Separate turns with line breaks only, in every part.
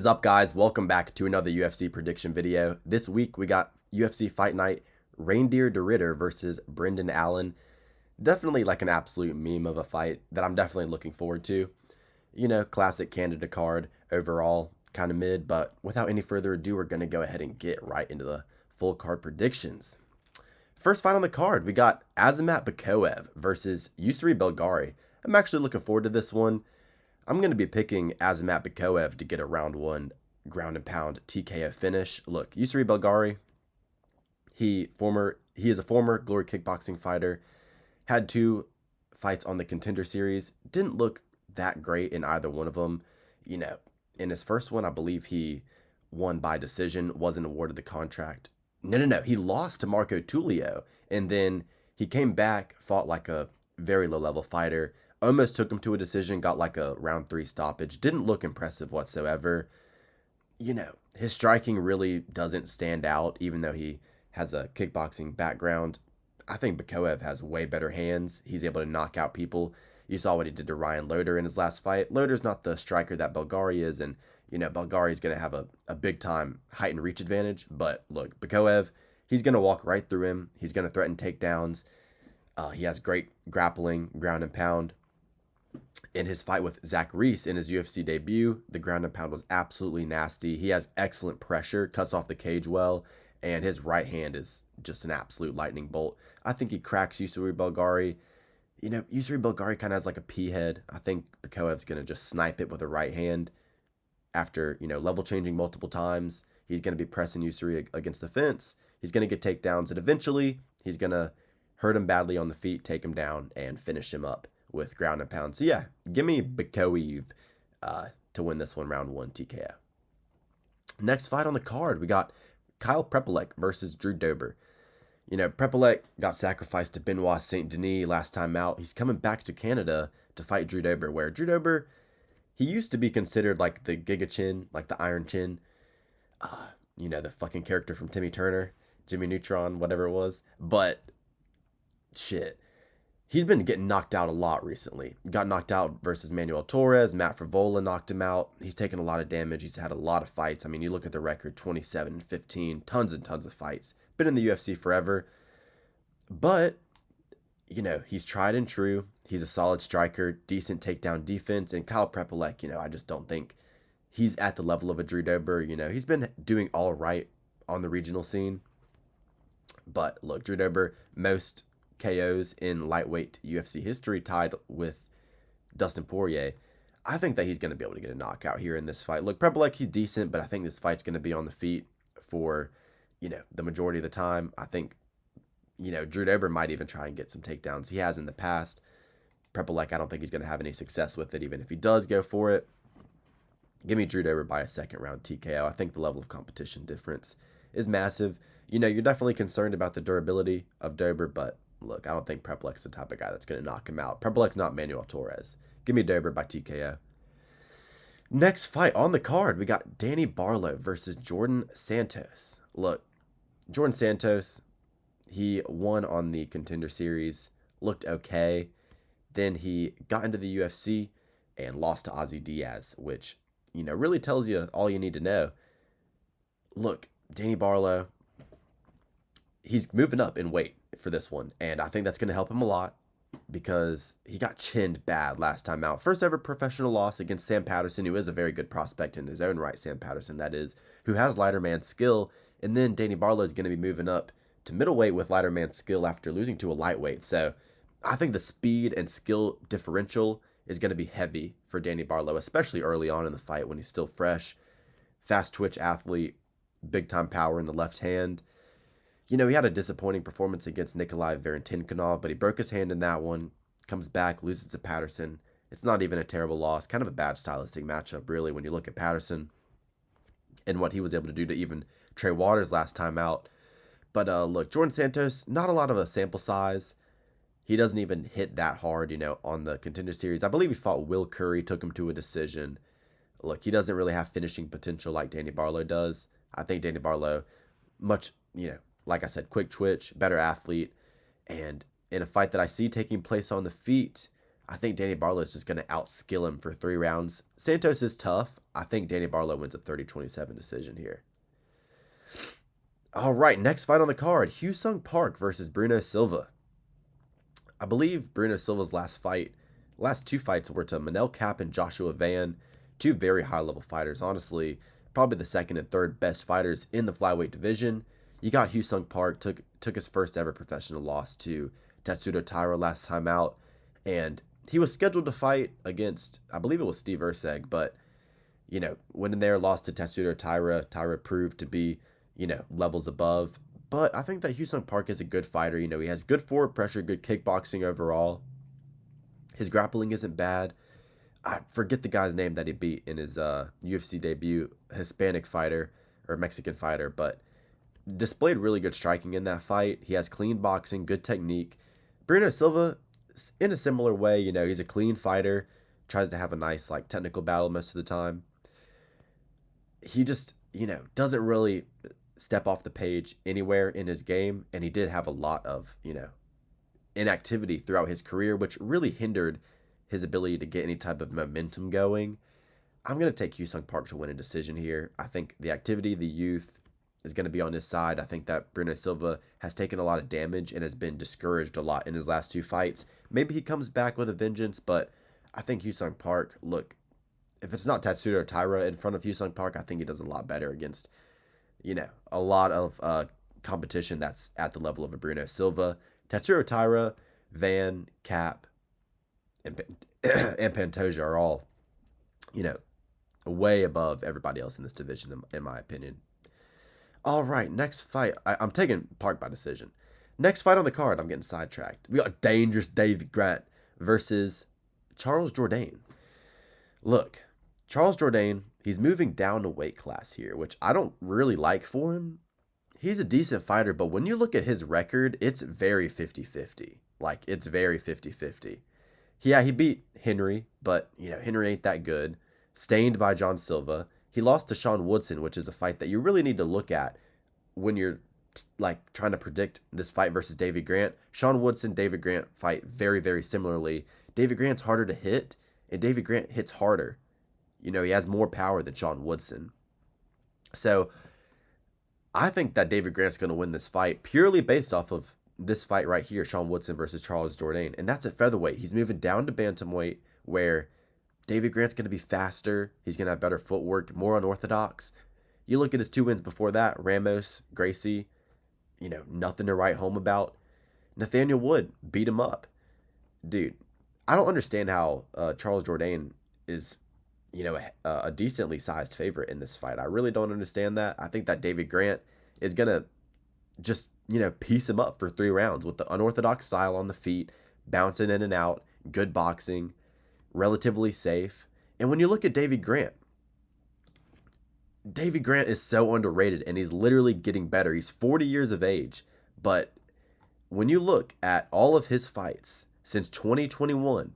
What is up, guys? Welcome back to another UFC prediction video. This week we got UFC Fight Night Reindeer De Ridder versus Brendan Allen. Definitely like an absolute meme of a fight that I'm definitely looking forward to. You know, classic Canada card overall, kind of mid, but without any further ado, we're going to go ahead and get right into the full card predictions. First fight on the card, we got Azamat Bekoev versus Yusri Belgaroui. I'm actually looking forward to this one. I'm going to be picking Azamat Bekoev to get a round one ground and pound TKO finish. Look, Yusri Belgaroui, he is a former Glory Kickboxing fighter, had 2 fights on the Contender Series, didn't look that great in either one of them. You know, in his first one, I believe he won by decision, wasn't awarded the contract. No, he lost to Marco Tulio, and then he came back, fought like a very low-level fighter, almost took him to a decision, got like a round 3 stoppage. Didn't look impressive whatsoever. You know, his striking really doesn't stand out, even though he has a kickboxing background. I think Bekoev has way better hands. He's able to knock out people. You saw what he did to Ryan Loder in his last fight. Loder's not the striker that Belgaroui is, and, you know, Belgaroui is going to have a big-time height and reach advantage. But, look, Bekoev, he's going to walk right through him. He's going to threaten takedowns. He has great grappling, ground and pound. In his fight with Zach Reese in his UFC debut, the ground and pound was absolutely nasty. He has excellent pressure, cuts off the cage well, and his right hand is just an absolute lightning bolt. I think he cracks Yusri Belgaroui. You know, Yusri Belgaroui kind of has like a pea head. I think Bekoev's going to just snipe it with a right hand after, you know, level changing multiple times. He's going to be pressing Yusri against the fence. He's going to get takedowns, and eventually he's going to hurt him badly on the feet, take him down, and finish him up with ground and pound. So yeah, give me Bekoev to win this one, round 1 TKO. Next fight on the card, we got Kyle Prepolec versus Drew Dober. You know, Prepolec got sacrificed to Benoit Saint Denis last time out. He's coming back to Canada to fight Drew Dober, where Drew Dober, he used to be considered like the Giga Chin, like the Iron Chin. You know, the fucking character from Timmy Turner, Jimmy Neutron, whatever it was. But shit, he's been getting knocked out a lot recently. Got knocked out versus Manuel Torres. Matt Frevola knocked him out. He's taken a lot of damage. He's had a lot of fights. I mean, you look at the record, 27-15, tons and tons of fights. Been in the UFC forever. But, you know, he's tried and true. He's a solid striker, decent takedown defense. And Kyle Prepolec, you know, I just don't think he's at the level of a Drew Dober. You know, he's been doing all right on the regional scene. But, look, Drew Dober, most KOs in lightweight UFC history, tied with Dustin Poirier. I think that he's going to be able to get a knockout here in this fight. Look, Prepolec, he's decent, but I think this fight's going to be on the feet for, you know, the majority of the time. I think, you know, Drew Dober might even try and get some takedowns. He has in the past. Prepolec, I don't think he's going to have any success with it, even if he does go for it. Give me Drew Dober by a second round TKO. I think the level of competition difference is massive. You know, you're definitely concerned about the durability of Dober, but look, I don't think Prepolec's the type of guy that's going to knock him out. Prepolec's not Manuel Torres. Give me Dober by TKO. Next fight on the card, we got Danny Barlow versus Jourdain Santos. Look, Jourdain Santos, he won on the Contender Series, looked okay. Then he got into the UFC and lost to Ozzy Diaz, which, you know, really tells you all you need to know. Look, Danny Barlow, he's moving up in weight for this one, and I think that's going to help him a lot because he got chinned bad last time out. First ever professional loss against Sam Patterson, who is a very good prospect in his own right, Sam Patterson, that is, who has lighter man skill, and then Danny Barlow is going to be moving up to middleweight with lighter man skill after losing to a lightweight. So I think the speed and skill differential is going to be heavy for Danny Barlow, especially early on in the fight when he's still fresh. Fast twitch athlete, big time power in the left hand. You know, he had a disappointing performance against Nikolai Valentinkinov, but he broke his hand in that one, comes back, loses to Patterson. It's not even a terrible loss. Kind of a bad stylistic matchup, really, when you look at Patterson and what he was able to do to even Trey Waters last time out. But look, Jourdain Santos, not a lot of a sample size. He doesn't even hit that hard, you know, on the Contender Series. I believe he fought Will Curry, took him to a decision. Look, he doesn't really have finishing potential like Danny Barlow does. I think Danny Barlow, much, you know, like I said, quick twitch, better athlete. And in a fight that I see taking place on the feet, I think Danny Barlow is just going to outskill him for 3 rounds. Santos is tough. I think Danny Barlow wins a 30-27 decision here. All right, next fight on the card, Hyun-Sung Park versus Bruno Silva. I believe Bruno Silva's last 2 fights were to Manel Kape and Joshua Van, 2 very high-level fighters. Honestly, probably the second and third best fighters in the flyweight division. You got Hyun-Sung Park, took his first ever professional loss to Tatsuto Taira last time out, and he was scheduled to fight against, I believe it was Steve Erceg, but, went in there, lost to Tatsuto Taira. Taira proved to be, levels above. But I think that Hyun-Sung Park is a good fighter. He has good forward pressure, good kickboxing overall. His grappling isn't bad. I forget the guy's name that he beat in his UFC debut, Hispanic fighter or Mexican fighter, but displayed really good striking in that fight. He has clean boxing, good technique. Bruno Silva, in a similar way, he's a clean fighter, tries to have a nice technical battle most of the time. He just, doesn't really step off the page anywhere in his game, and he did have a lot of, inactivity throughout his career, which really hindered his ability to get any type of momentum going. I'm going to take Hyun-Sung Park to win a decision here. I think the activity, the youth is going to be on his side. I think that Bruno Silva has taken a lot of damage and has been discouraged a lot in his last 2 fights. Maybe he comes back with a vengeance, but I think Hyun-Sung Park, look, if it's not Tatsuto Taira in front of Hyun-Sung Park, I think he does a lot better against, a lot of competition that's at the level of a Bruno Silva. Tatsuto Taira, Van, Kape, and Pantoja are all, way above everybody else in this division, in my opinion. All right, next fight. I'm taking Park by decision. Next fight on the card, I'm getting sidetracked. We got dangerous David Grant versus Charles Jourdain. Look, Charles Jourdain, he's moving down a weight class here, which I don't really like for him. He's a decent fighter, but when you look at his record, it's very 50-50. It's very 50-50. Yeah, he beat Henry, but, Henry ain't that good. Stained by John Silva. He lost to Sean Woodson, which is a fight that you really need to look at when you're, trying to predict this fight versus David Grant. Sean Woodson, David Grant fight very, very similarly. David Grant's harder to hit, and David Grant hits harder. He has more power than Sean Woodson. So I think that David Grant's going to win this fight purely based off of this fight right here, Sean Woodson versus Charles Jourdain. And that's at featherweight. He's moving down to bantamweight, where David Grant's going to be faster. He's going to have better footwork, more unorthodox. You look at his 2 wins before that, Ramos, Gracie, nothing to write home about. Nathaniel Wood beat him up. Dude, I don't understand how Charles Jourdain is, a decently sized favorite in this fight. I really don't understand that. I think that David Grant is going to just, piece him up for 3 rounds with the unorthodox style on the feet, bouncing in and out, good boxing, relatively safe. And when you look at David Grant is so underrated, and he's literally getting better. He's 40 years of age, but when you look at all of his fights since 2021,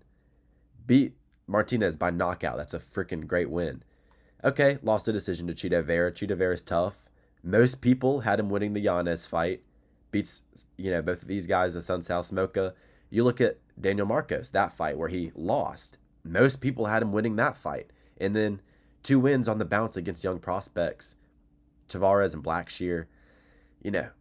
beat Martinez by knockout. That's a freaking great win. Okay, lost a decision to Chito Vera. Chito Vera's tough. Most people had him winning the Yanez fight. Beats, both of these guys, the Sun South Smoka. You look at Daniel Marcos, that fight where he lost. Most people had him winning that fight. And then 2 wins on the bounce against young prospects, Tavares and Blackshear.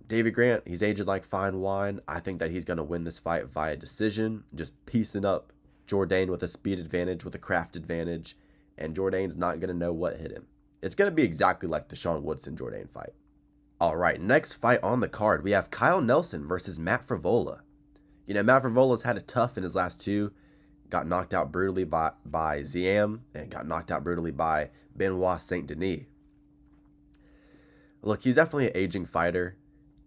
David Grant, he's aged like fine wine. I think that he's going to win this fight via decision, just piecing up Jourdain with a speed advantage, with a craft advantage, and Jourdain's not going to know what hit him. It's going to be exactly like the Sean Woodson Jourdain fight. All right, next fight on the card, we have Kyle Nelson versus Matt Frevola. Matt Frevola's had it tough in his last 2. Got knocked out brutally by Ziam, and got knocked out brutally by Benoit Saint Denis. Look, he's definitely an aging fighter.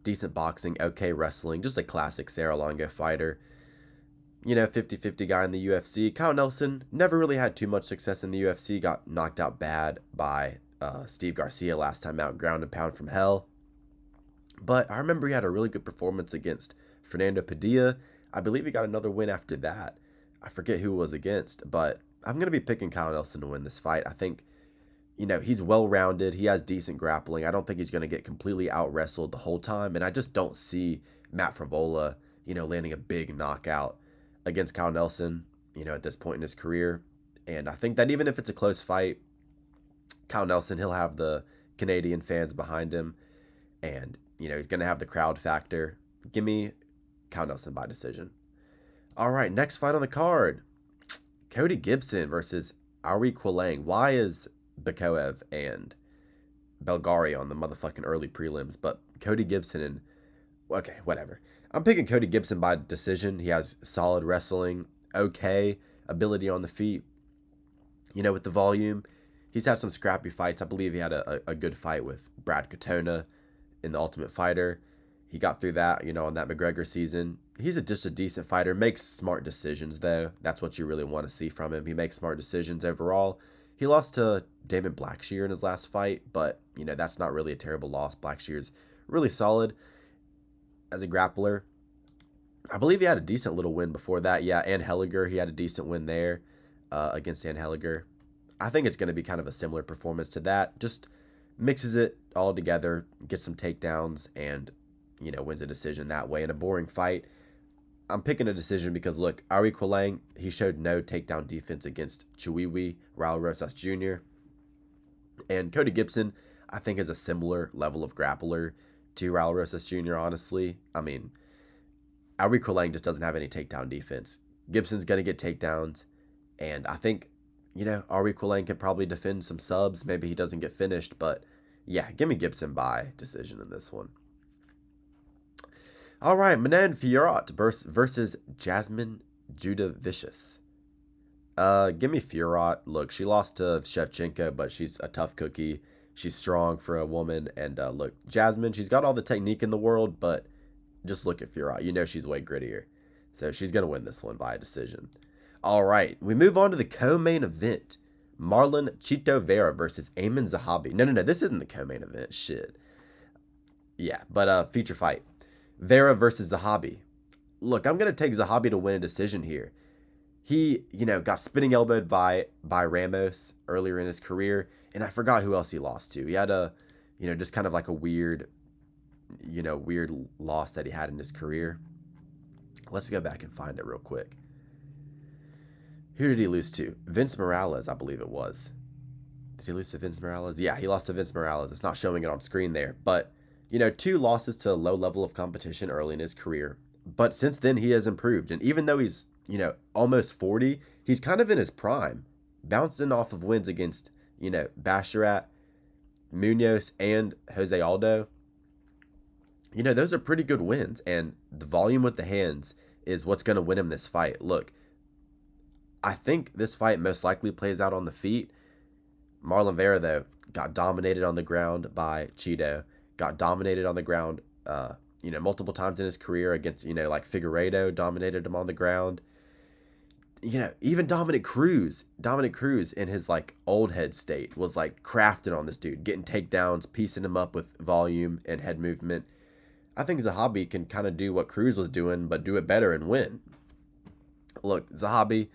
Decent boxing, okay wrestling, just a classic Serra-Longo fighter. 50-50 guy in the UFC. Kyle Nelson never really had too much success in the UFC. Got knocked out bad by Steve Garcia last time out, ground and pound from hell. But I remember he had a really good performance against Fernando Padilla. I believe he got another win after that. I forget who it was against, but I'm going to be picking Kyle Nelson to win this fight. I think, he's well-rounded. He has decent grappling. I don't think he's going to get completely out-wrestled the whole time, and I just don't see Matt Frevola, landing a big knockout against Kyle Nelson. at this point in his career. And I think that even if it's a close fight, Kyle Nelson, he'll have the Canadian fans behind him. And, he's going to have the crowd factor. Give me Kyle Nelson by decision. All right, next fight on the card. Cody Gibson versus Aoriqileng. Why is Bekoev and Belgaroui on the motherfucking early prelims, but Cody Gibson and... Okay, whatever. I'm picking Cody Gibson by decision. He has solid wrestling, okay ability on the feet. With the volume. He's had some scrappy fights. I believe he had a good fight with Brad Katona in The Ultimate Fighter. He got through that, on that McGregor season. He's just a decent fighter. Makes smart decisions, though. That's what you really want to see from him. He makes smart decisions overall. He lost to Damon Blackshear in his last fight, but, that's not really a terrible loss. Blackshear's really solid as a grappler. I believe he had a decent little win before that. Yeah, Ann Helliger, he had a decent win there against Ann Helliger. I think it's going to be kind of a similar performance to that. Just mixes it all together, gets some takedowns, and, wins a decision that way in a boring fight. I'm picking a decision because, look, Aoriqileng, he showed no takedown defense against Chiwiwi, Raul Rosas Jr. And Cody Gibson, I think, is a similar level of grappler to Raul Rosas Jr., honestly. I mean, Aoriqileng just doesn't have any takedown defense. Gibson's going to get takedowns, and I think, Aoriqileng can probably defend some subs. Maybe he doesn't get finished, but yeah, give me Gibson by decision in this one. All right, Manon Fiorot versus Jasmine Judavicius. Give me Fiorot. Look, she lost to Shevchenko, but she's a tough cookie. She's strong for a woman. And look, Jasmine, she's got all the technique in the world, but just look at Fiorot. She's way grittier. So she's going to win this one by decision. All right, we move on to the co-main event. Marlon Chito Vera versus Eamon Zahabi. No, this isn't the co-main event. Shit. Yeah, but feature fight. Vera versus Zahabi. Look, I'm going to take Zahabi to win a decision here. He, got spinning elbowed by Ramos earlier in his career, and I forgot who else he lost to. He had a, just kind of like a weird loss that he had in his career. Let's go back and find it real quick. Who did he lose to? Vince Morales, I believe it was. Did he lose to Vince Morales? Yeah, he lost to Vince Morales. It's not showing it on screen there. But, 2 losses to low level of competition early in his career. But since then, he has improved. And even though he's, almost 40, he's kind of in his prime. Bouncing off of wins against, Basharat, Munoz, and Jose Aldo. Those are pretty good wins. And the volume with the hands is what's going to win him this fight. Look, I think this fight most likely plays out on the feet. Marlon Vera, though, got dominated on the ground by Chito. Got dominated on the ground, multiple times in his career against, like Figueiredo dominated him on the ground. Even Dominic Cruz in his, like, old head state was, like, crafting on this dude, getting takedowns, piecing him up with volume and head movement. I think Zahabi can kind of do what Cruz was doing, but do it better and win. Look, Zahabi...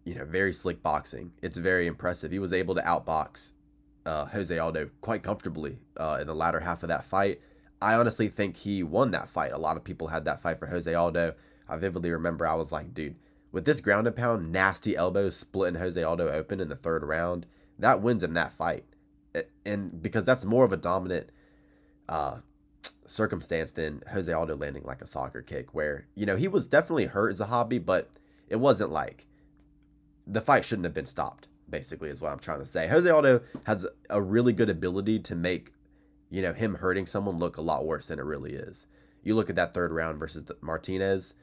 very slick boxing. It's very impressive. He was able to outbox Jose Aldo quite comfortably in the latter half of that fight. I honestly think he won that fight. A lot of people had that fight for Jose Aldo. I vividly remember I was like, dude, with this ground and pound, nasty elbows splitting Jose Aldo open in the 3rd round, that wins him that fight. And because that's more of a dominant circumstance than Jose Aldo landing like a soccer kick where, he was definitely hurt Zahabi, but it wasn't like the fight shouldn't have been stopped, basically, is what I'm trying to say. Jose Aldo has a really good ability to make, him hurting someone look a lot worse than it really is. You look at that 3rd round versus Martinez,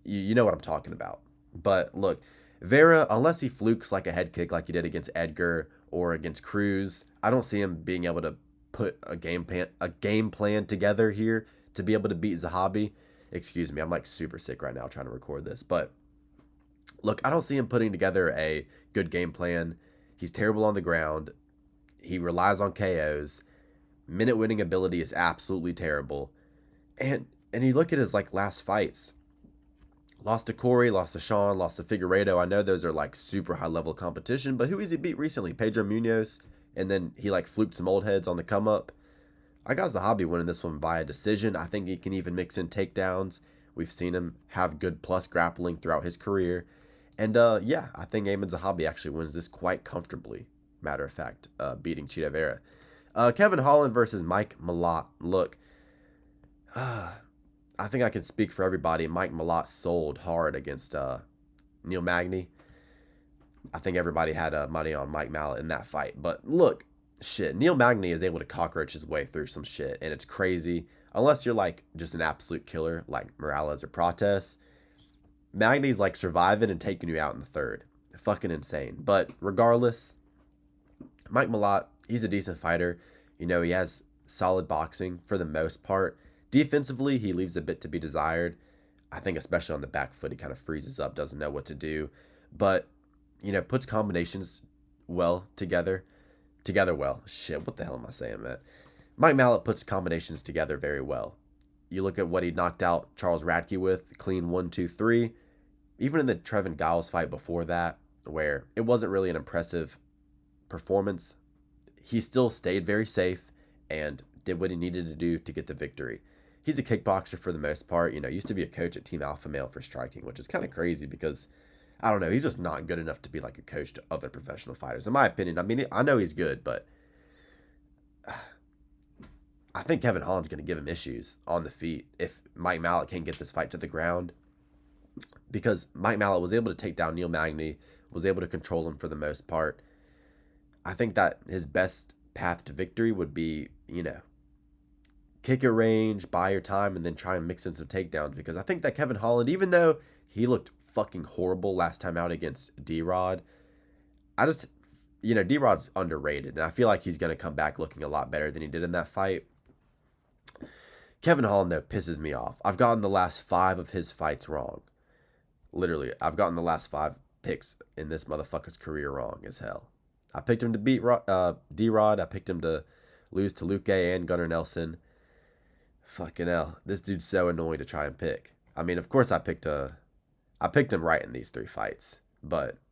you know what I'm talking about. But look, Vera, unless he flukes like a head kick like he did against Edgar or against Cruz, I don't see him being able to put a game plan together here to be able to beat Zahabi. Excuse me, I'm like super sick right now trying to record this, but look, I don't see him putting together a good game plan. He's terrible on the ground. He relies on KOs. Minute winning ability is absolutely terrible. And you look at his like last fights. Lost to Corey, lost to Sean, lost to Figueiredo. I know those are like super high level competition, but who has he beat recently? Pedro Munoz. And then he like fluked some old heads on the come up. I got Zahabi winning this one by a decision. I think he can even mix in takedowns. We've seen him have good plus grappling throughout his career. And yeah, I think Eamon Zahabi actually wins this quite comfortably. Matter of fact, beating Chito Vera. Kevin Holland versus Mike Malott. Look, I think I can speak for everybody. Mike Malott sold hard against Neil Magny. I think everybody had money on Mike Malott in that fight. But look, shit, Neil Magny is able to cockroach his way through some shit, and it's crazy. Unless you're like just an absolute killer like Morales or Prates, Magny's like surviving and taking you out in the third. Fucking insane. But regardless, Mike Malott, he's a decent fighter. You know, he has solid boxing for the most part. Defensively, he leaves a bit to be desired. I think especially on the back foot, he kind of freezes up, doesn't know what to do. But, you know, puts combinations well together. Together well. Shit, what the hell am I saying, man? Mike Malott puts combinations together very well. You look at what he knocked out Charles Radke with, clean 1-2-3. Even in the Trevin Giles fight before that, where it wasn't really an impressive performance, he still stayed very safe and did what he needed to do to get the victory. He's a kickboxer for the most part. You know, used to be a coach at Team Alpha Male for striking, which is kind of crazy because, I don't know, he's just not good enough to be like a coach to other professional fighters, in my opinion. I mean, I know he's good, but I think Kevin Holland's going to give him issues on the feet if Mike Malott can't get this fight to the ground, because Mike Malott was able to take down Neil Magny, was able to control him for the most part. I think that his best path to victory would be, you know, kick your range, buy your time, and then try and mix in some takedowns. Because I think that Kevin Holland, even though he looked fucking horrible last time out against D-Rod, D-Rod's underrated. And I feel like he's going to come back looking a lot better than he did in that fight. Kevin Holland, though, pisses me off. I've gotten the last 5 of his fights wrong. Literally, I've gotten the last 5 picks in this motherfucker's career wrong as hell. I picked him to beat D-Rod. I picked him to lose to Luque and Gunnar Nelson. Fucking hell. This dude's so annoying to try and pick. I mean, of course I picked him right in these 3 fights,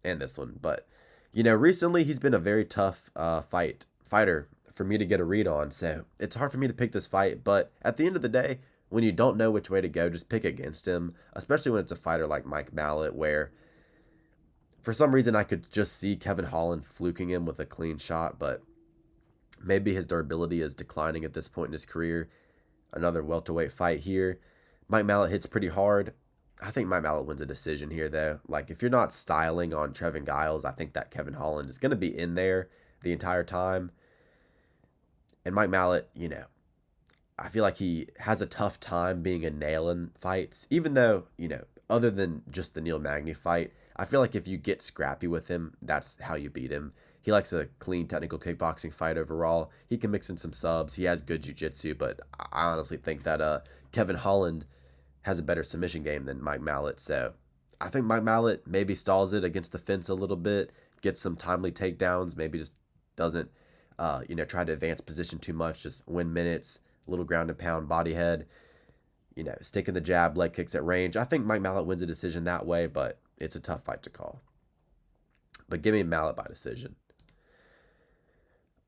and this one. But, you know, recently he's been a very tough fighter for me to get a read on. So it's hard for me to pick this fight. But at the end of the day, when you don't know which way to go, just pick against him, especially when it's a fighter like Mike Malott, where for some reason I could just see Kevin Holland fluking him with a clean shot, but maybe his durability is declining at this point in his career. Another welterweight fight here. Mike Malott hits pretty hard. I think Mike Malott wins a decision here, though. Like, if you're not styling on Trevin Giles, I think that Kevin Holland is going to be in there the entire time. And Mike Malott, you know, I feel like he has a tough time being a nail in fights, even though, you know, other than just the Neil Magny fight, I feel like if you get scrappy with him, that's how you beat him. He likes a clean technical kickboxing fight overall. He can mix in some subs. He has good jiu-jitsu, but I honestly think that Kevin Holland has a better submission game than Mike Malott. So I think Mike Malott maybe stalls it against the fence a little bit, gets some timely takedowns, maybe just doesn't, try to advance position too much, just win minutes, little ground and pound, body head, you know, sticking the jab, leg kicks at range. I think Mike Malott wins a decision that way, but it's a tough fight to call. But give me Malott by decision.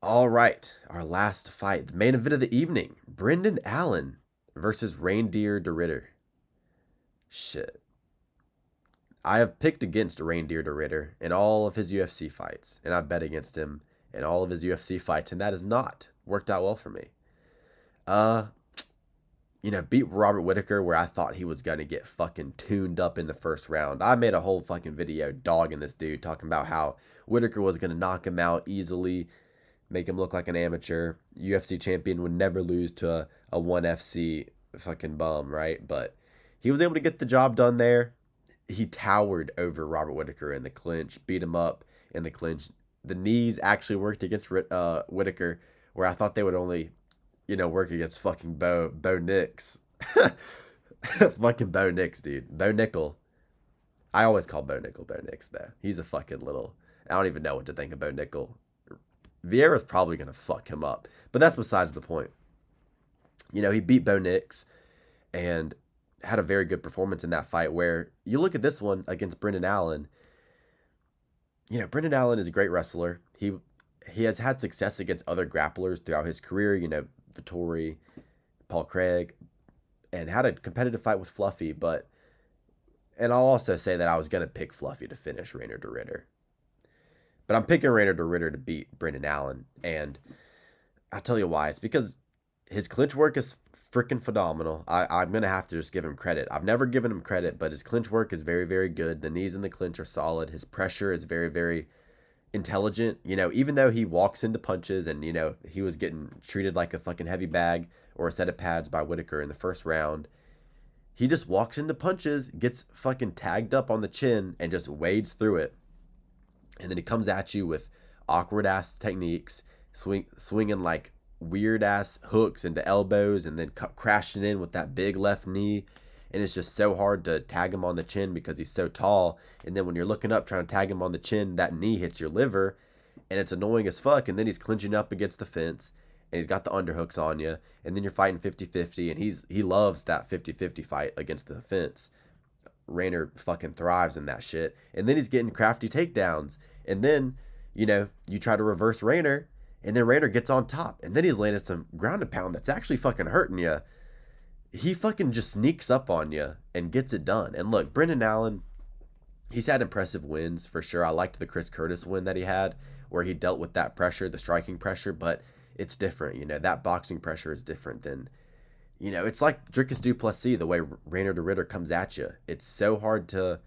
All right, our last fight, the main event of the evening, Brendan Allen versus Reindeer De Ridder. Shit. I have picked against Reindeer De Ridder in all of his UFC fights, and I've bet against him in all of his UFC fights, and that has not worked out well for me. Beat Robert Whittaker where I thought he was going to get fucking tuned up in the first round. I made a whole fucking video dogging this dude, talking about how Whittaker was going to knock him out easily, make him look like an amateur. UFC champion would never lose to a 1FC fucking bum, right? But he was able to get the job done there. He towered over Robert Whittaker in the clinch, beat him up in the clinch. The knees actually worked against Whittaker, where I thought they would only, work against fucking Bo Nix. Fucking Bo Nix, dude. Bo Nickel. I always call Bo Nickel Bo Nix, though. He's a fucking little... I don't even know what to think of Bo Nickel. Vieira's probably going to fuck him up. But that's besides the point. He beat Bo Nix and had a very good performance in that fight, where you look at this one against Brendan Allen. Brendan Allen is a great wrestler. He has had success against other grapplers throughout his career, Vettori, Paul Craig, and had a competitive fight with Fluffy. But And I'll also say that I was going to pick Fluffy to finish Reiner De Ridder. But I'm picking Reiner De Ridder to beat Brendan Allen. And I'll tell you why. It's because his clinch work is freaking phenomenal. I'm going to have to just give him credit. I've never given him credit, but his clinch work is very, very good. The knees in the clinch are solid. His pressure is very, very intelligent. You know, even though he walks into punches and, you know, he was getting treated like a fucking heavy bag or a set of pads by Whitaker in the first round, he just walks into punches, gets fucking tagged up on the chin, and just wades through it. And then he comes at you with awkward ass techniques, swinging like weird ass hooks into elbows, and then crashing in with that big left knee. And it's just so hard to tag him on the chin because he's so tall. And then when you're looking up trying to tag him on the chin, that knee hits your liver, and it's annoying as fuck. And then he's clinching up against the fence, and he's got the underhooks on you, and then you're fighting 50-50, and he loves that 50-50 fight against the fence. Reiner fucking thrives in that shit. And then he's getting crafty takedowns, and then, you know, you try to reverse Reiner, and then Reiner gets on top, and then he's landed some ground and pound that's actually fucking hurting you. He fucking just sneaks up on you and gets it done. And look, Brendan Allen, he's had impressive wins for sure. I liked the Chris Curtis win that he had, where he dealt with that pressure, the striking pressure, but it's different. You know, that boxing pressure is different than, you know, it's like Dricus du Plessis, the way Reiner De Ridder comes at you. It's so hard to,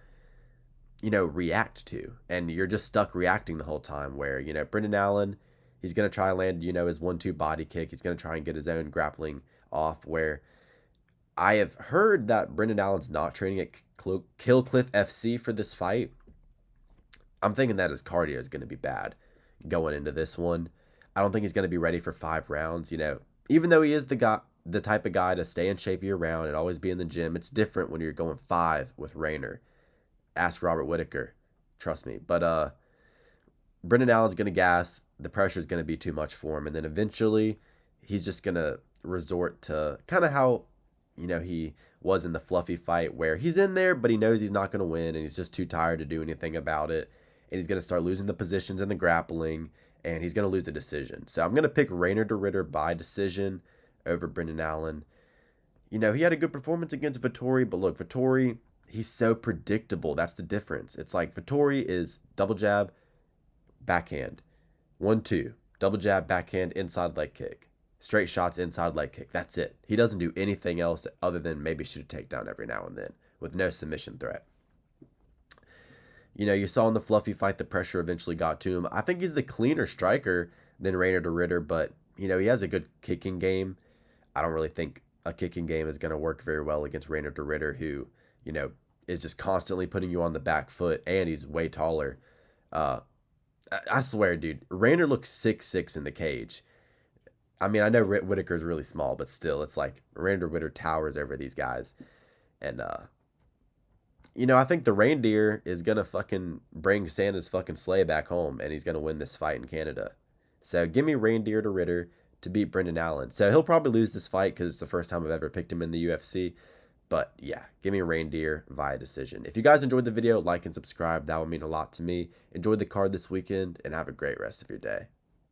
you know, react to, and you're just stuck reacting the whole time, where, you know, Brendan Allen, he's going to try and land, you know, his 1-2 body kick. He's going to try and get his own grappling off, where I have heard that Brendan Allen's not training at Kill Cliff FC for this fight. I'm thinking that his cardio is going to be bad going into this one. I don't think he's going to be ready for 5 rounds. You know, even though he is the type of guy to stay in shape year round and always be in the gym, it's different when you're going 5 with Reiner. Ask Robert Whitaker. Trust me. But Brendan Allen's going to gas. The pressure is going to be too much for him. And then eventually he's just going to resort to kind of how, you know, he was in the Fluffy fight, where he's in there, but he knows he's not going to win, and he's just too tired to do anything about it. And he's going to start losing the positions in the grappling, and he's going to lose the decision. So I'm going to pick Reiner De Ridder by decision over Brendan Allen. You know, he had a good performance against Vettori, but look, Vettori, he's so predictable. That's the difference. It's like Vettori is double jab, backhand, 1-2, double jab, backhand, inside leg kick. Straight shots, inside leg kick. That's it. He doesn't do anything else other than maybe shoot a takedown every now and then with no submission threat. You know, you saw in the Fluffy fight, the pressure eventually got to him. I think he's the cleaner striker than Reiner De Ridder, but, you know, he has a good kicking game. I don't really think a kicking game is going to work very well against Reiner De Ridder, who, you know, is just constantly putting you on the back foot, and he's way taller. I swear, dude, Reiner looks 6'6" in the cage. I mean, I know Whitaker's really small, but still, it's like Reiner De Ridder towers over these guys. And, you know, I think the reindeer is going to fucking bring Santa's fucking sleigh back home, and he's going to win this fight in Canada. So give me Reindeer De Ridder to beat Brendan Allen. So he'll probably lose this fight because it's the first time I've ever picked him in the UFC. But yeah, give me Reindeer via decision. If you guys enjoyed the video, like and subscribe. That would mean a lot to me. Enjoy the card this weekend, and have a great rest of your day.